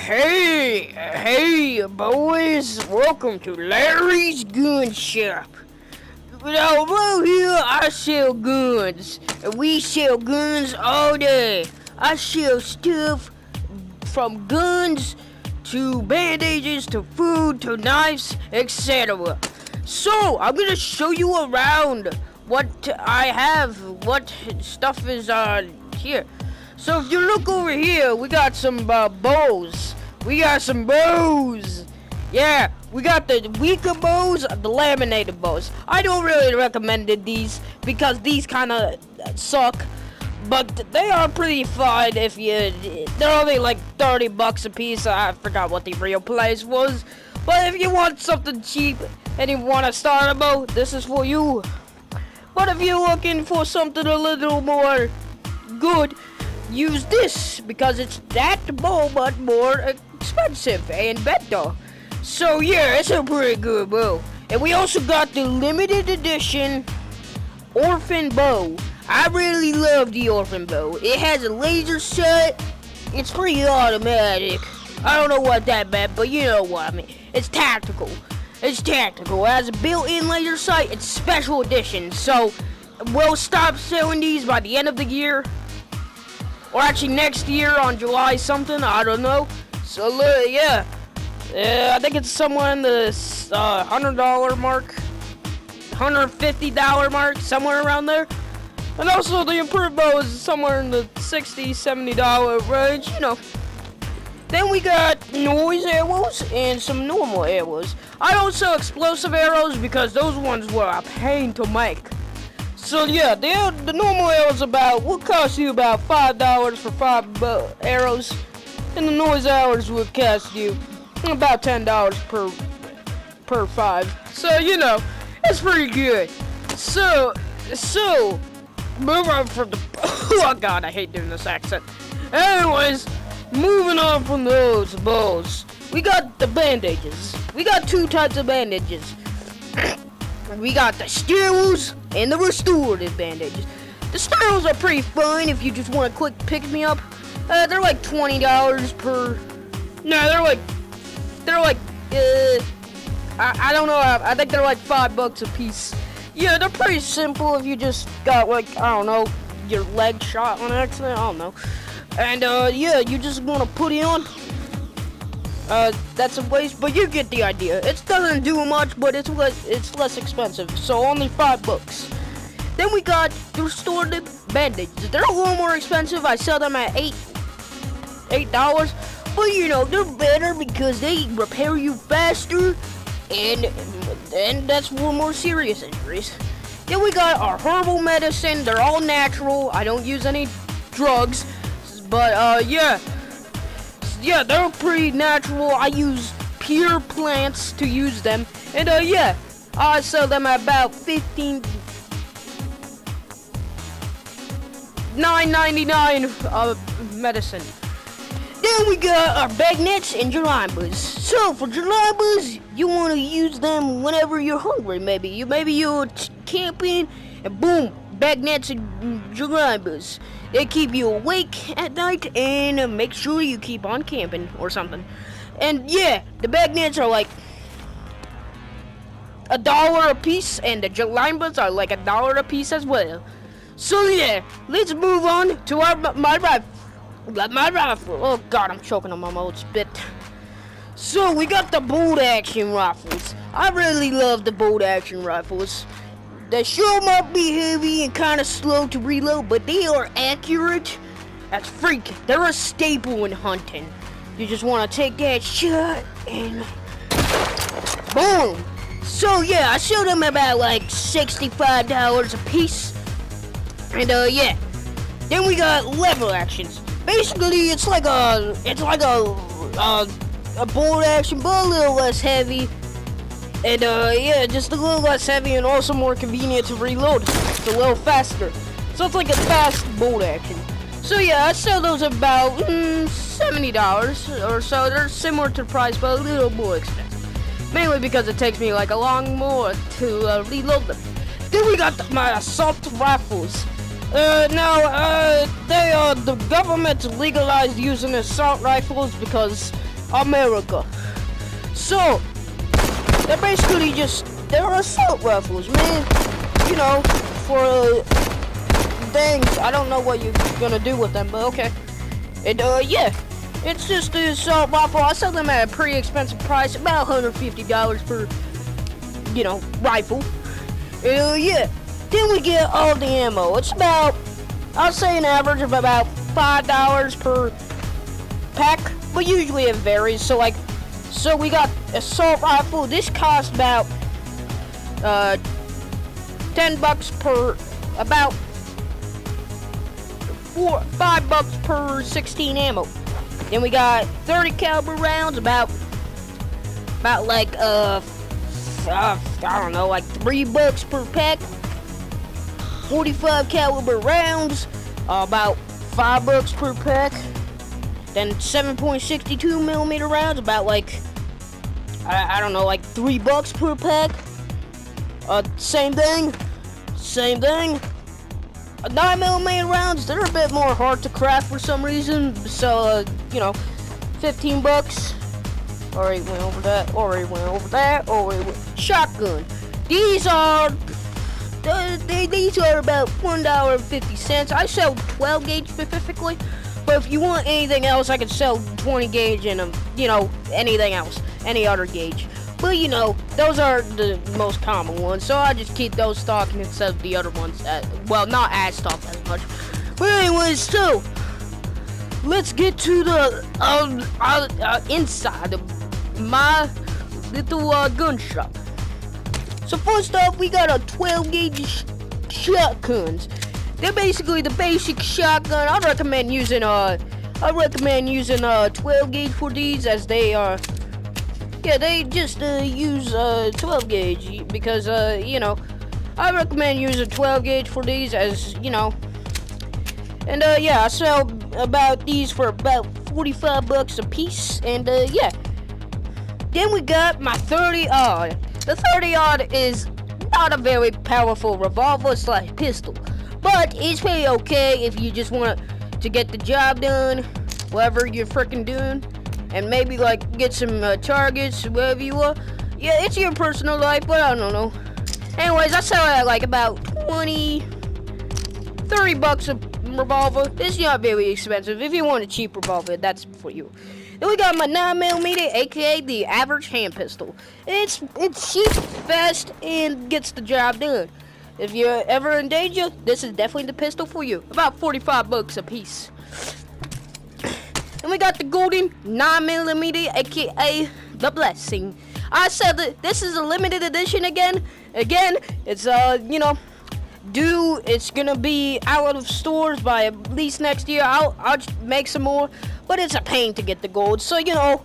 Hey, boys! Welcome to Larry's Gunshop. Now, around here, I sell guns. And we sell guns all day. I sell stuff from guns to bandages to food to knives, etc. So, I'm gonna show you around what I have, what stuff is here. So if you look over here, we got some bows. We got some bows. Yeah, we got the weaker bows, the laminated bows. I don't really recommend these because these kind of suck. But they are pretty fun if you... They're only like 30 bucks a piece. I forgot what the real price was. But if you want something cheap and you want to start a bow, this is for you. But if you're looking for something a little more good, use this because it's that bow but more expensive and better. So yeah, it's a pretty good bow. And we also got the limited edition orphan bow. I really love the orphan bow. It has a laser sight. It's pretty automatic. I don't know what that meant, but you know what I mean. It's tactical. It's tactical. It has a built-in laser sight. It's special edition. So we'll stop selling these by the end of the year. Or actually next year on July something, I don't know. So yeah, I think it's somewhere in the $100 mark, $150 mark, somewhere around there. And also the improved bow is somewhere in the $60, $70 range, you know. Then we got noise arrows and some normal arrows. I don't sell explosive arrows because those ones were a pain to make. So yeah, the normal arrows will cost you about $5 for 5 arrows, and the noise arrows will cost you about $10 per 5. So you know, it's pretty good. So move on from the oh god, I hate doing this accent. Anyways, moving on from those bows, we got the bandages. We got 2 types of bandages. We got the sterols and the restorative bandages. The sterols are pretty fun if you just want a quick pick-me-up. They're like $20 per... No, they're like, I don't know, I think they're like $5 a piece. Yeah, they're pretty simple if you just got like, I don't know, your leg shot on accident, I don't know. And yeah, you just want to put it on. That's a waste, but you get the idea. It doesn't do much, but it's less expensive, so only $5. Then we got the restorative bandages. They're a little more expensive. I sell them at $8, but you know they're better because they repair you faster, and that's for more serious injuries. Then we got our herbal medicine. They're all natural. I don't use any drugs, but yeah, they're pretty natural. I use pure plants to use them. And yeah, I sell them at about $9.99 medicine. Then we got our bag nets and jalambas. So for jalambas, you want to use them whenever you're hungry. Maybe you're camping and boom, bag nets and jalambas. They keep you awake at night and make sure you keep on camping or something. And yeah, the bag nets are like $1 a piece, and the jalambas are like $1 a piece as well. So yeah, let's move on to my rifle. Oh god, I'm choking on my old spit. So we got the bolt action rifles. I really love the bolt action rifles. They sure might be heavy and kind of slow to reload, but they are accurate as freak. They're a staple in hunting. You just want to take that shot and boom. So yeah, I sold them about like $65 a piece. And yeah, then we got lever actions. Basically, it's like a bolt action, but a little less heavy. And yeah, just a little less heavy and also more convenient to reload. It's a little faster. So it's like a fast bolt action. So yeah, I sell those about $70 or so. They're similar to the price, but a little more expensive. Mainly because it takes me like a long more to reload them. Then we got my assault rifles. Now, the government legalized using assault rifles because America. So, they're basically they're assault rifles, man. You know, for things, I don't know what you're gonna do with them, but okay. And, yeah, it's just an assault rifle. I sell them at a pretty expensive price, about $150 per, you know, rifle. Yeah. Then we get all the ammo. It's about, I'll say an average of about $5 per pack, but usually it varies. So like, so we got assault rifle. This costs about $10 per, about $5 per 16 ammo. Then we got 30 caliber rounds, about like I don't know, like $3 per pack. 45 caliber rounds, about $5 per pack. Then 7.62 millimeter rounds, about like I don't know, like $3 per pack. Same thing. 9mm rounds, they're a bit more hard to craft for some reason. So you know, $15. Already went over that. Shotgun. These are about $1.50. I sell 12 gauge specifically, but if you want anything else, I can sell 20 gauge and you know, anything else, any other gauge. But you know, those are the most common ones, so I just keep those stocked instead of the other ones. Well, not as stocked as much. But anyways, so let's get to the inside of my little gun shop. So first off, we got a 12 gauge shotguns. They're basically the basic shotgun. I recommend using 12 gauge for these, as they are. Yeah, they just use 12 gauge because you know, I recommend using 12 gauge for these, as you know. And yeah, I sell about these for about $45 a piece. And yeah. Then we got my 30-aught. The 30-aught is not a very powerful revolver / pistol, but it's pretty okay if you just want to get the job done, whatever you're freaking doing, and maybe like get some targets, wherever you are. Yeah, it's your personal life, but I don't know. Anyways, I sell it at like about $30 a revolver. It's not very expensive. If you want a cheap revolver, that's for you. Then we got my 9mm, aka the average hand pistol. It's cheap, fast, and gets the job done. If you're ever in danger, this is definitely the pistol for you. About $45 a piece. And we got the golden 9mm, aka the blessing. I said that this is a limited edition again. It's you know, it's gonna be out of stores by at least next year. I'll make some more, but it's a pain to get the gold. So you know,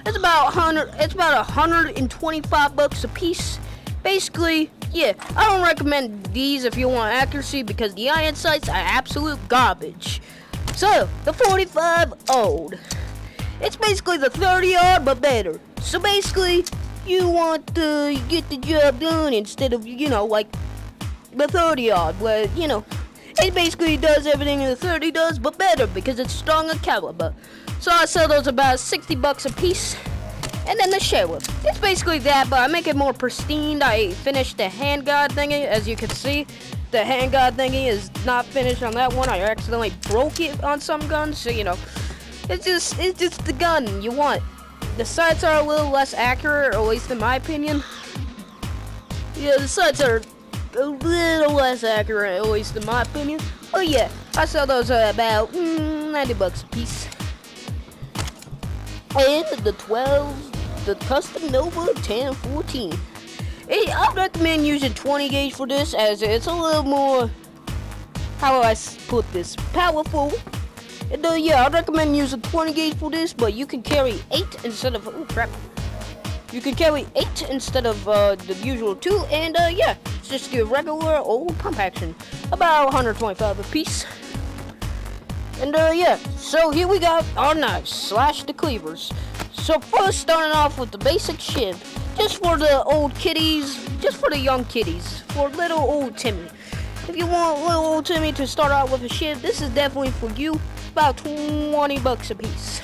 it's about $125 a piece. Basically, yeah, I don't recommend these if you want accuracy, because the iron sights are absolute garbage. So the 45 old, it's basically the 30-aught but better. So basically, you want to get the job done instead of, you know, like the 30-aught, where, you know, it basically does everything the 30 does, but better because it's stronger caliber. So I sell those about $60 a piece. And then the sheriff, it's basically that, but I make it more pristine. I finished the handguard thingy, as you can see. The handguard thingy is not finished on that one. I accidentally broke it on some guns, so you know, it's just the gun you want. The sights are a little less accurate, or at least in my opinion. Yeah, the sights are a little less accurate, at least in my opinion. Oh yeah, I sell those at about $90 a piece. And the Custom Nova 1014. I recommend using 20 gauge for this, as it's a little more, how do I put this, powerful. And yeah, I recommend using 20 gauge for this, but you can carry 8 instead of, oh crap. You can carry 8 instead of the usual 2, and yeah, it's just your regular old pump action. About $125 a piece. And yeah, so here we got our knives / the cleavers. So first, starting off with the basic shiv, just for the old kiddies, just for the young kiddies, for little old Timmy. If you want little old Timmy to start out with a shiv, this is definitely for you. About $20 a piece.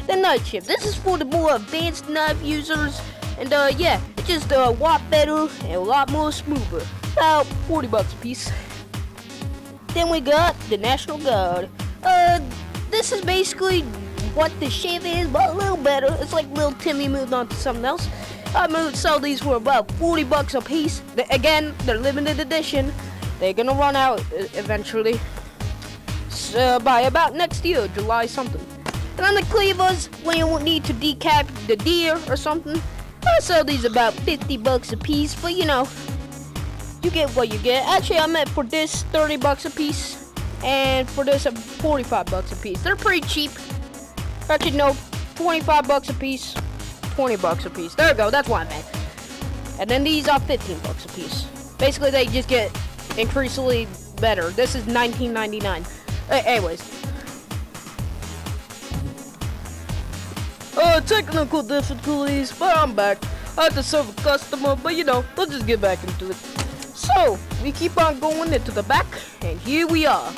the night shift. This is for the more advanced knife users, and yeah, it's just a lot better and a lot more smoother. About 40 bucks a piece. Then we got the National Guard. This is basically what the shave is, but a little better. It's like little Timmy moved on to something else. I'm gonna sell these for about 40 bucks a piece. Again, they're limited edition. They're gonna run out eventually. So, by about next year, July something. And on the cleavers, when you need to decap the deer or something, I sell these about 50 bucks a piece. But you know, you get what you get. Actually, I meant for this 30 bucks a piece, and for this 45 bucks a piece. They're pretty cheap. Actually, no, 25 bucks a piece, 20 bucks a piece. There we go, that's what I meant. And then these are 15 bucks a piece. Basically, they just get increasingly better. This is $19.99. Anyways. Technical difficulties, but I'm back. I had to serve a customer, but you know, let's just get back into it. So, we keep on going into the back, and here we are.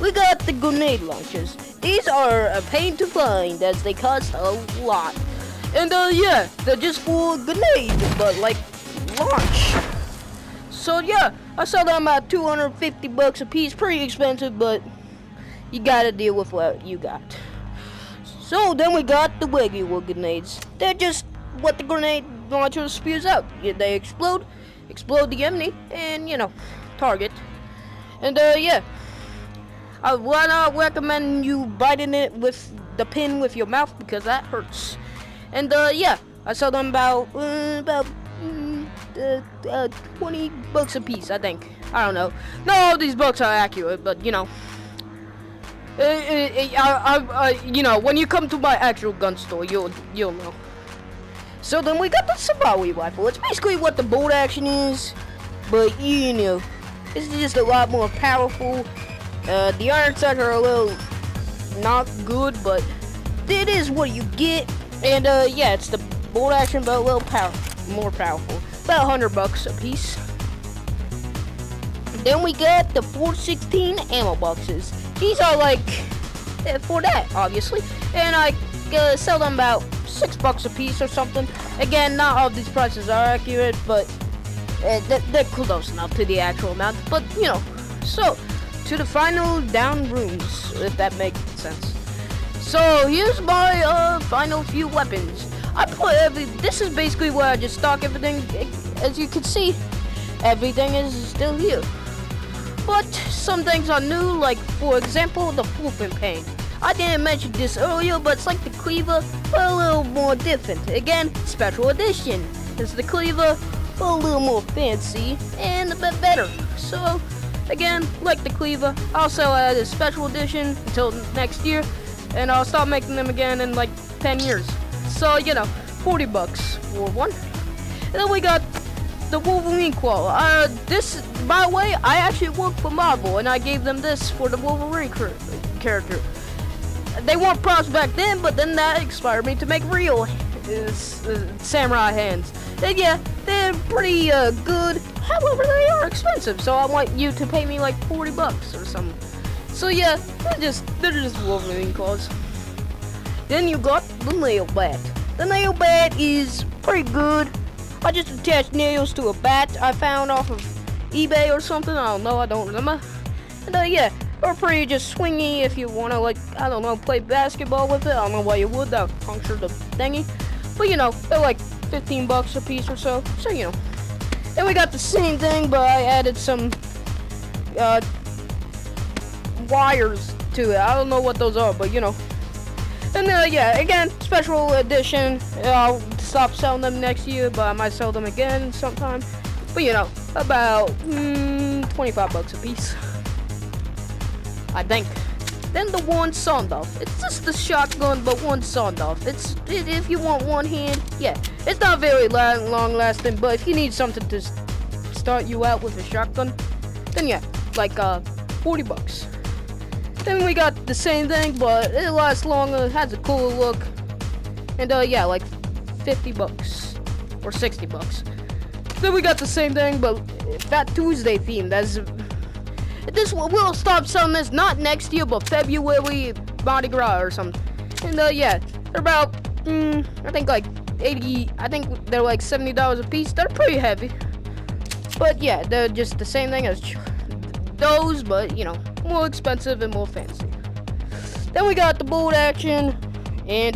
We got the grenade launchers. These are a pain to find as they cost a lot. And yeah, they're just for grenades, but like launch. So yeah, I sell them at 250 bucks a piece. Pretty expensive, but you gotta deal with what you got. So then we got the regular grenades. They're just what the grenade launcher spews out. They explode the enemy, and you know, target. And yeah, I would not recommend you biting it with the pin with your mouth because that hurts. And yeah, I sell them about 20 bucks a piece, I think. I don't know. No, all these bucks are accurate, but you know, you know, when you come to my actual gun store, you'll know. So then we got the Sabawi rifle. It's basically what the bolt action is, but you know, it's just a lot more powerful. The iron sights are a little not good, but it is what you get. And yeah, it's the bolt action, but a little more powerful. About 100 bucks a piece. Then we got the 416 ammo boxes. These are like for that, obviously, and I sell them about 6 bucks a piece or something. Again, not all of these prices are accurate, but they're close enough to the actual amount. But you know, so to the final down rooms, if that makes sense. So here's my final few weapons. I put this is basically where I just stock everything. As you can see, everything is still here. But some things are new, like for example, the flipping paint. I didn't mention this earlier, but it's like the cleaver, but a little more different. Again, special edition. It's the cleaver, but a little more fancy and a bit better. So again, like the cleaver, I'll sell it as a special edition until next year, and I'll start making them again in like 10 years. So you know, 40 bucks for one. And then we got the Wolverine claw. This, by the way, I actually worked for Marvel, and I gave them this for the Wolverine character. They weren't props back then, but then that inspired me to make real samurai hands. And yeah, they're pretty good. However, they are expensive, so I want you to pay me like 40 bucks or something. So yeah, they're just Wolverine claws. Then you got the nail bat. The nail bat is pretty good. I just attached nails to a bat I found off of eBay or something. I don't know, I don't remember. And yeah, they're pretty just swingy if you want to, like, I don't know, play basketball with it. I don't know why you would, that would puncture the thingy. But you know, they're like 15 bucks a piece or so. So you know. Then we got the same thing, but I added some wires to it. I don't know what those are, but you know. And yeah, again, special edition. I'll stop selling them next year, but I might sell them again sometime. But you know, about 25 bucks a piece, I think. Then the one Sondoff. It's just the shotgun, but one Sondoff. If you want one hand, yeah. It's not very long lasting, but if you need something to start you out with a shotgun, then yeah, like 40 bucks. Then we got the same thing, but it lasts longer, has a cooler look, and yeah, like 50 bucks or 60 bucks. Then we got the same thing, but Fat Tuesday theme. We'll stop selling this not next year, but February, Mardi Gras or something. And yeah, They're about, I think like 80. I think they're like $70 a piece. They're pretty heavy, but yeah, they're just the same thing as those, but you know, more expensive and more fancy. Then we got the bolt action and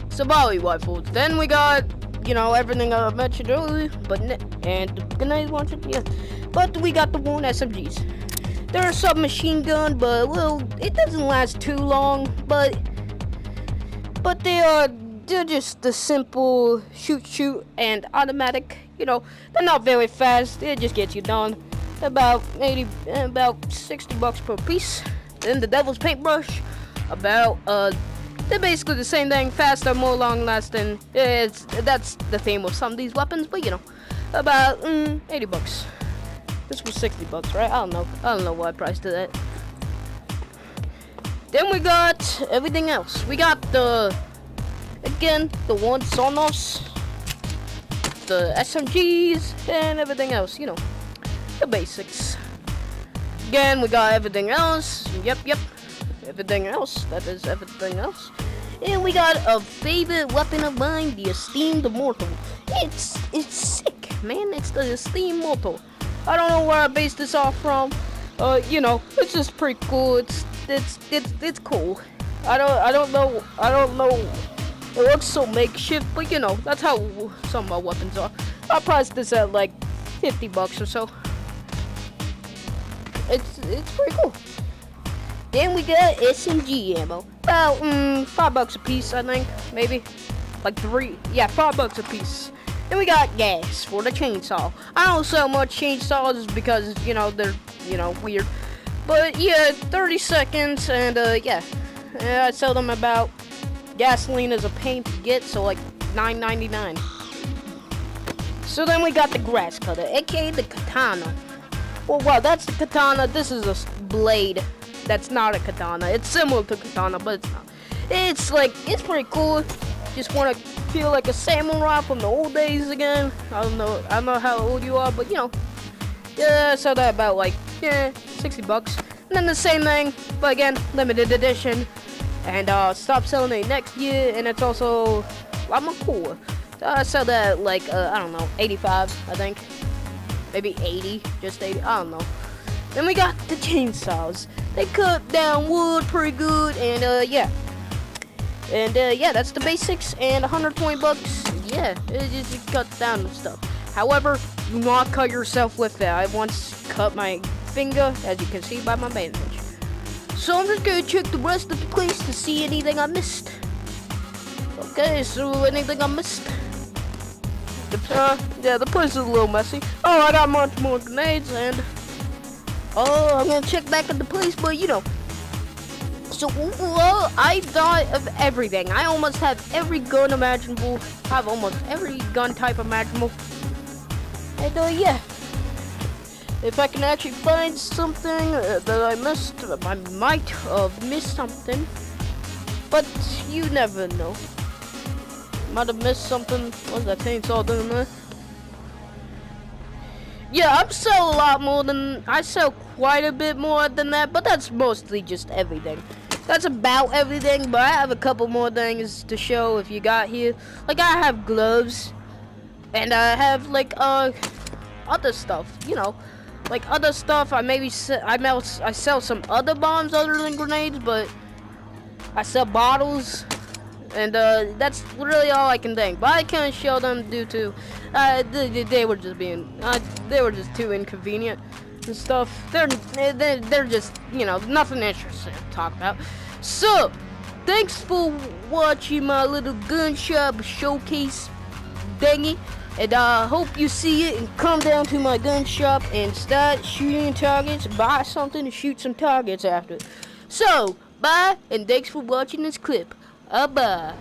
some volley rifles. Then we got, you know, everything I mentioned earlier, but and the grenade launcher, yeah. But we got the one SMGs. They're a submachine gun, but well, it doesn't last too long. But they're just the simple shoot and automatic. You know, they're not very fast. They just get you done. About 60 bucks per piece. Then the Devil's Paintbrush, about they're basically the same thing, faster, more long lasting. That's the theme of some of these weapons, but you know, about 80 bucks. This was 60 bucks, right? I don't know why I priced it at. Then we got everything else. We got the one Sonos, the SMGs, and everything else, you know, the basics. Again, we got everything else. Yep. Everything else. That is everything else. And we got a favorite weapon of mine, the Esteemed Immortal. It's sick, man. It's the Esteemed Immortal. I don't know where I based this off from. You know, it's just pretty cool. It's cool. I don't know. It looks so makeshift, but you know, that's how some of my weapons are. I priced this at like 50 bucks or so. It's pretty cool. Then we got SMG ammo. About $5 a piece, I think, maybe. Like 3, yeah, $5 a piece. Then we got gas for the chainsaw. I don't sell much chainsaws because, you know, they're, you know, weird. But yeah, 30 seconds, and yeah, I sell them about, gasoline is a pain to get, so like $9.99. So then we got the grass cutter, aka the katana. Well, wow, that's the katana. This is a blade. That's not a katana. It's similar to katana, but it's not. It's like, it's pretty cool. Just want to feel like a samurai from the old days again. I don't know how old you are, but you know. Yeah, I sell that about like, yeah, 60 bucks. And then the same thing, but again, limited edition. And stop selling it next year, and it's also a lot more cool. So I sell that like, I don't know, 85, I think. Maybe 80, just 80, I don't know. Then we got the chainsaws. They cut down wood pretty good, and yeah. And yeah, that's the basics, and 120 bucks, yeah, it just cuts down the stuff. However, do not cut yourself with that. I once cut my finger, as you can see by my bandage. So I'm just gonna check the rest of the place to see anything I missed. Okay, so anything I missed? Yeah, the place is a little messy. Oh, I got much more grenades, and I'm gonna check back at the place, but you know. So overall, I thought of everything. I almost have every gun imaginable. I have almost every gun type imaginable. And yeah, if I can actually find something that I missed, I might have missed something. But you never know. Might have missed something. What's that chainsaw doing there? Yeah, I sell quite a bit more than that, but that's mostly just everything. That's about everything, but I have a couple more things to show if you got here. Like, I have gloves, and I have, like, other stuff, you know. Like, other stuff, I sell some other bombs other than grenades, but I sell bottles. And that's really all I can think. But I can't show them due to they were just too inconvenient and stuff. They're just, you know, nothing interesting to talk about. So thanks for watching my little gun shop showcase thingy. And I hope you see it and come down to my gun shop and start shooting targets. Buy something and shoot some targets after. So bye, and thanks for watching this clip. Bye.